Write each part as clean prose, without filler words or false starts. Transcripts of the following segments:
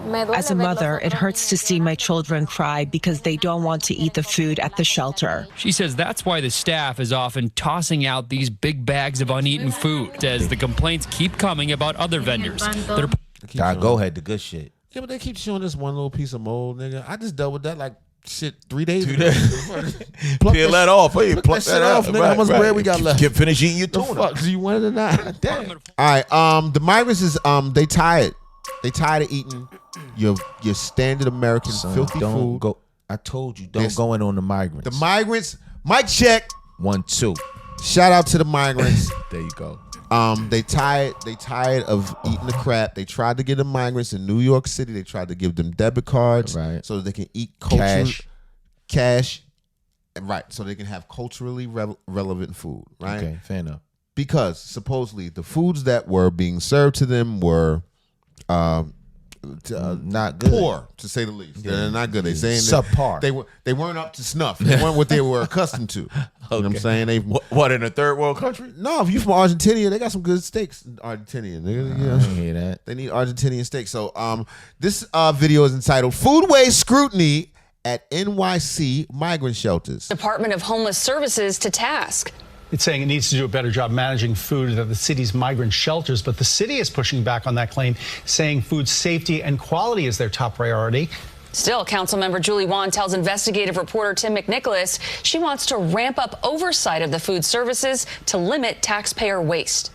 As a mother, it hurts to see my children cry because they don't want to eat the food at the shelter. She says that's why the staff is often tossing out these big bags of uneaten food, as the complaints keep coming about other vendors. God, go ahead, the good shit. Yeah, but they keep showing this one little piece of mold, nigga. I just dealt with that like shit 3 days ago. Peel that off. Hey, pluck that off, nigga. How much bread we got left? Can't finish eating your The tuna. fuck? Do you want it or not? Damn. All right. The migrants is they tired. They tired of eating your standard American filthy food. Go. I told you, don't go in on the migrants. The migrants. Mic check. 1, 2. Shout out to the migrants. There you go. They tired of eating the crap. They tried to get the migrants in New York City. They tried to give them debit cards so that they can eat cash, right? So they can have culturally relevant food, right? Okay, fair enough. Because supposedly the foods that were being served to them were not good, poor to say the least. Yeah. They're not good. They saying subpar. They weren't up to snuff. They weren't what they were accustomed to. You know what I'm saying? They what in a third world country? No, if you from Argentina, they got some good steaks in Argentina. I didn't hear that. They need Argentinian steaks. So this video is entitled Foodway Scrutiny at NYC Migrant Shelters. Department of Homeless Services to task. It's saying it needs to do a better job managing food at the city's migrant shelters, but the city is pushing back on that claim, saying food safety and quality is their top priority. Still, Councilmember Julie Wan tells investigative reporter Tim McNicholas she wants to ramp up oversight of the food services to limit taxpayer waste.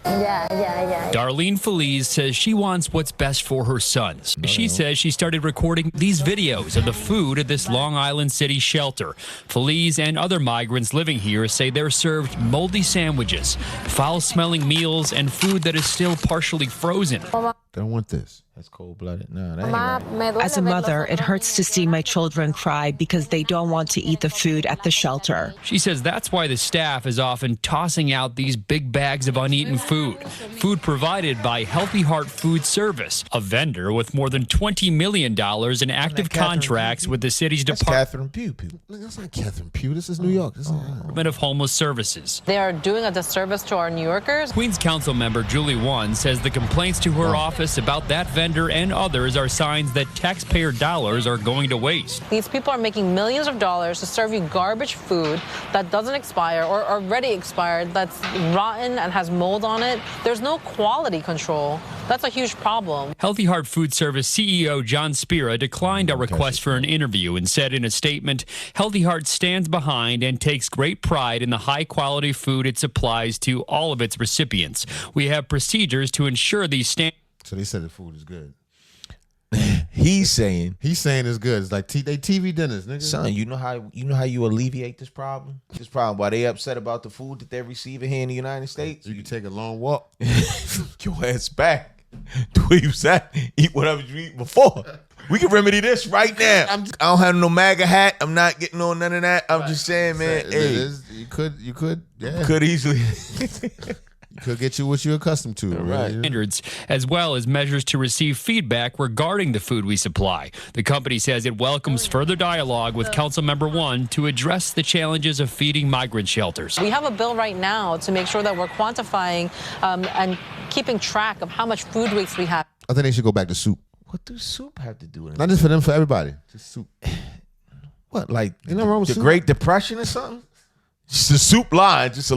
Yeah. Darlene Feliz says she wants what's best for her sons. She says she started recording these videos of the food at this Long Island City shelter. Feliz and other migrants living here say they're served moldy sandwiches, foul-smelling meals, and food that is still partially frozen. They don't want this. That's cold-blooded. No, that ain't right. As a mother, it hurts to see my children cry because they don't want to eat the food at the shelter. She says that's why the staff is often tossing out these big bags of uneaten food. Food provided by Healthy Heart Food Service, a vendor with more than $20 million in active contracts with the city's Catherine Pugh. That's not Catherine Pugh. This is New York. Department of Homeless Services. They are doing a disservice to our New Yorkers. Queens Council member Julie Wan says the complaints to her office about that vendor and others are signs that taxpayer dollars are going to waste. These people are making millions of dollars to serve you garbage food that doesn't expire or already expired, that's rotten and has mold on it. There's no quality control. That's a huge problem. Healthy Heart Food Service CEO John Spira declined a request for an interview and said in a statement, Healthy Heart stands behind and takes great pride in the high-quality food it supplies to all of its recipients. We have procedures to ensure these standards. So they said the food is good. He's saying it's good. It's like they TV dinners, nigga. Son, you know how you alleviate this problem? This problem, why they upset about the food that they're receiving here in the United States? You can take a long walk. Your ass back to where you sat. Eat whatever you eat before. We can remedy this right now. I don't have no MAGA hat. I'm not getting on none of that. I'm just saying, man. You could, yeah. Could easily. Could get you what you're accustomed to. Right. Standards, as well as measures to receive feedback regarding the food we supply. The company says it welcomes further dialogue with Councilmember One to address the challenges of feeding migrant shelters. We have a bill right now to make sure that we're quantifying and keeping track of how much food waste we have. I think they should go back to soup. What does soup have to do with it? Not just for them, for everybody. Just soup. What, like Ain't nothing wrong with the soup. Great Depression or something? Just a soup line, just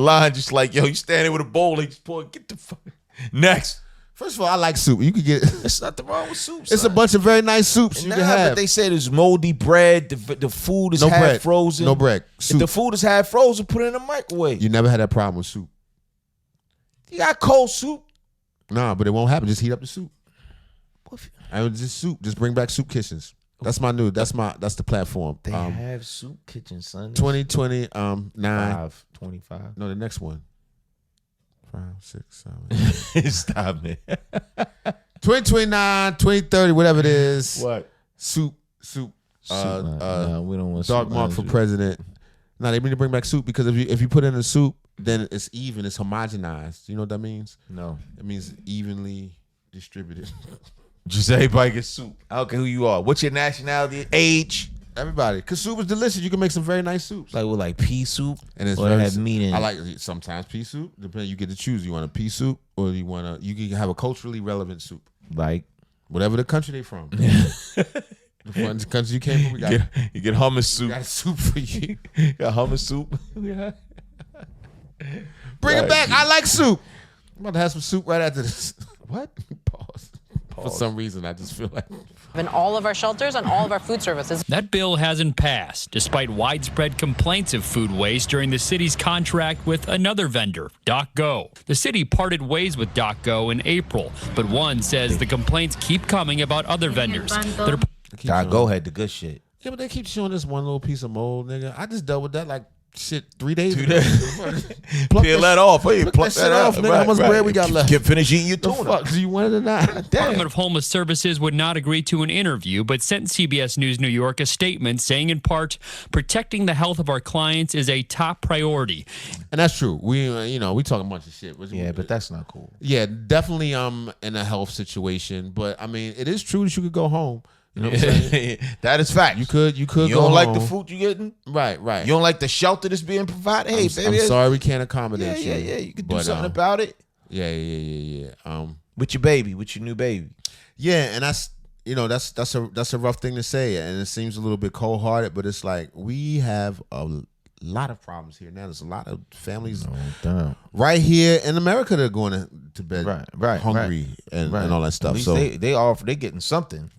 like, yo, you standing with a bowl, they just pour, get the fuck. Next. First of all, I like soup. You could get. There's nothing wrong with soup. It's a bunch of very nice soups you can have. But they say there's moldy bread. The food is half frozen. No bread. Soup. If the food is half frozen, put it in the microwave. You never had that problem with soup. You got cold soup. Nah, but it won't happen. Just heat up the soup. I mean, just soup. Just bring back soup kitchens. That's the platform. They have soup kitchens, son. 2020, 25. No, the next one. 5, 6, 7. Stop it. 2029, 2030, whatever it is. What? Soup. No, we don't want Dog mark for president. No, they need to bring back soup because if you put in a soup, then it's even, it's homogenized. You know what that means? No. It means evenly distributed. Just everybody gets soup. I don't care who you are. What's your nationality, age? Everybody. Because soup is delicious. You can make some very nice soups. Like pea soup? And it's very, have meat in it. I like sometimes pea soup. Depending, you get to choose. You want a pea soup or you can have a culturally relevant soup. Like Whatever the country they from. The country you came from, you get hummus soup. We got soup for you. Got hummus soup. Yeah. Bring it back. I like soup. I'm about to have some soup right after this. What? Pause. For some reason, I just feel like. In all of our shelters and all of our food services. That bill hasn't passed, despite widespread complaints of food waste during the city's contract with another vendor, DocGo. The city parted ways with DocGo in April, but one says the complaints keep coming about other vendors. DocGo had the good shit. Yeah, but they keep showing this one little piece of mold, nigga. I just dealt with that like shit 3 days ago. Peel that off. Hey, pluck that off, nigga. How much bread we got left? Get finished eating your The tuna. fuck? Do you want it or not? The Department of Homeless Services would not agree to an interview, but sent CBS News New York a statement saying, in part, protecting the health of our clients is a top priority. And that's true. We talking a bunch of shit. Yeah, but that's not cool. Yeah, definitely in a health situation. But I mean, it is true that you could go home. You know what I'm saying? That is fact. You could. You don't go like home. the food you getting? Right. You don't like the shelter that's being provided? Hey, baby. I'm sorry we can't accommodate you. Yeah. You could do something about it. Yeah. With your baby, with your new baby. Yeah, and that's a rough thing to say, and it seems a little bit cold hearted, but it's like we have a lot of problems here now. There's a lot of families right here in America that are going to bed hungry and all that stuff. At least so they getting something.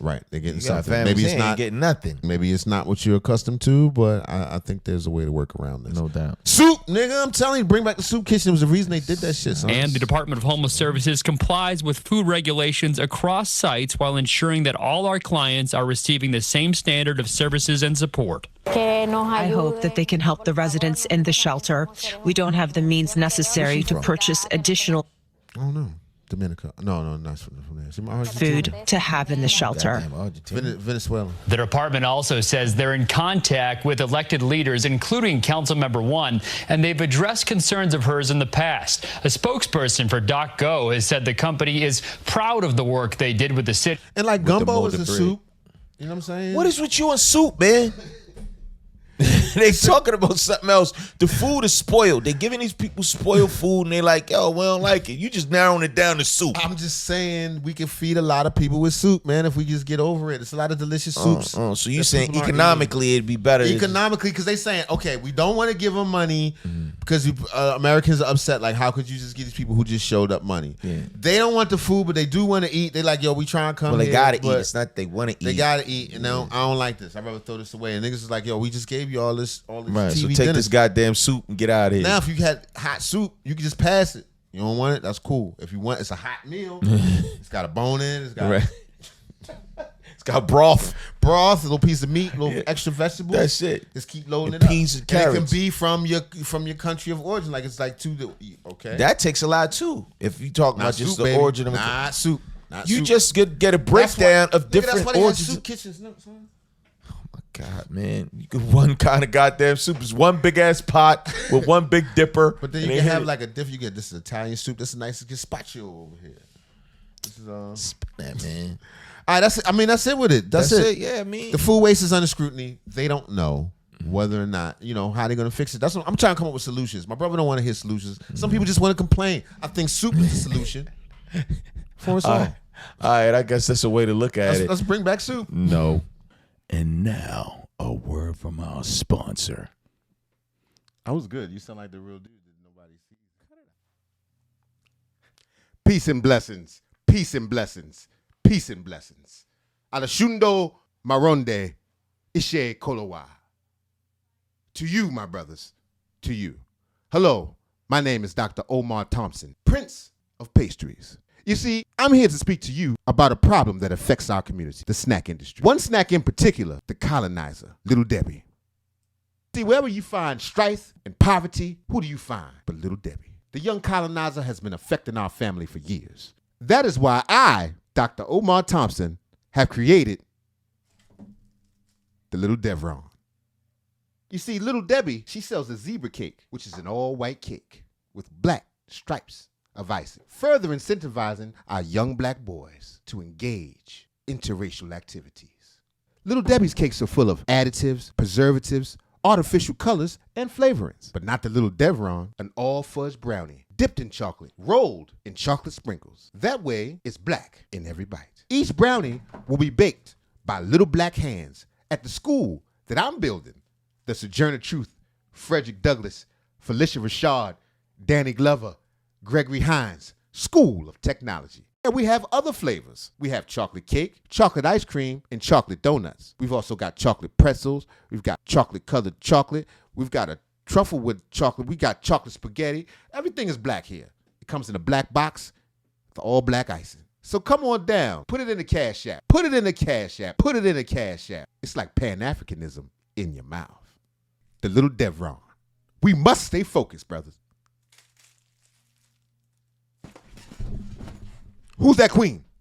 Right, they're getting You got something. families Maybe it's ain't not getting nothing. Maybe it's not what you're accustomed to, but I think there's a way to work around this. No doubt. Soup, nigga, I'm telling you, bring back the soup kitchen. It was the reason they did that shit. Son. And the Department of Homeless Services complies with food regulations across sites while ensuring that all our clients are receiving the same standard of services and support. I hope that they can help the residents in the shelter. We don't have the means necessary to purchase additional Dominica. No, not from there. food to have in the shelter. Venezuela. The department also says they're in contact with elected leaders, including Councilmember One, and they've addressed concerns of hers in the past. A spokesperson for DocGo has said the company is proud of the work they did with the city. And like gumbo is a soup. You know what I'm saying? What is with you and soup, man? They talking about something else. The food is spoiled. They giving these people spoiled food, and they like, yo, we don't like it. You just narrowing it down to soup. I'm just saying we can feed a lot of people with soup, man, if we just get over it. It's a lot of delicious soups. So you saying economically it'd be better? Economically, because they saying, okay, we don't want to give them money because Americans are upset. Like, how could you just give these people who just showed up money? Yeah. They don't want the food, but they do want to eat. They like, yo, we try and come Well, they here, gotta eat. It's not they want to eat. They gotta eat. And I don't like this. I'd rather throw this away. And niggas is like, yo, we just gave you all this right, TV so take dinners. this goddamn soup and get out of here. Now, if you had hot soup, you can just pass it. You don't want it? That's cool. If you want, it's a hot meal. It's got a bone in it. It's got it's got broth, a little piece of meat, a little extra vegetables. That's it. Just keep loading And it peas up. and carrots. It can be from your country of origin. Like it's like okay. That takes a lot too. If you talk about just soup, the baby. origin of Not soup. you just get a breakdown of different That's why they have origins. soup kitchens. No, son. God, man, you get one kind of goddamn soup. It's one big ass pot with one big dipper. But then you can have like a different. You get this is Italian soup. This is nice gazpacho over here. This is that man. All right, that's it. I mean, that's it with it. That's it. Yeah, I mean, the food waste is under scrutiny. They don't know whether or not how they're gonna fix it. That's what I'm trying to come up with solutions. My brother don't want to hear solutions. Some people just want to complain. I think soup is the solution for us all. All right, I guess that's a way to look at it. Let's bring back soup. No. And now, a word from our sponsor. I was good. You sound like the real dude that nobody sees. Peace and blessings. Peace and blessings. Peace and blessings. Alashundo Maronde Ishe Kolowa. To you, my brothers. To you. Hello, my name is Dr. Omar Thompson, Prince of Pastries. You see, I'm here to speak to you about a problem that affects our community, the snack industry. One snack in particular, the colonizer, Little Debbie. See, wherever you find strife and poverty, who do you find but Little Debbie? The young colonizer has been affecting our family for years. That is why I, Dr. Omar Thompson, have created the Little Devron. You see, Little Debbie, she sells a zebra cake, which is an all-white cake with black stripes of icing, further incentivizing our young black boys to engage interracial activities. Little Debbie's cakes are full of additives, preservatives, artificial colors, and flavorings, but not the Little Devron, an all-fudge brownie, dipped in chocolate, rolled in chocolate sprinkles. That way, it's black in every bite. Each brownie will be baked by little black hands at the school that I'm building. The Sojourner Truth, Frederick Douglass, Felicia Rashad, Danny Glover, Gregory Hines School of Technology. And we have other flavors. We have chocolate cake, chocolate ice cream, and chocolate donuts. We've also got chocolate pretzels. We've got chocolate-colored chocolate. We've got a truffle with chocolate. We got chocolate spaghetti. Everything is black here. It comes in a black box with all black icing. So come on down. Put it in the Cash App. Put it in the Cash App. Put it in the Cash App. It's like Pan-Africanism in your mouth. The little Devron. We must stay focused, brothers. Who's that queen?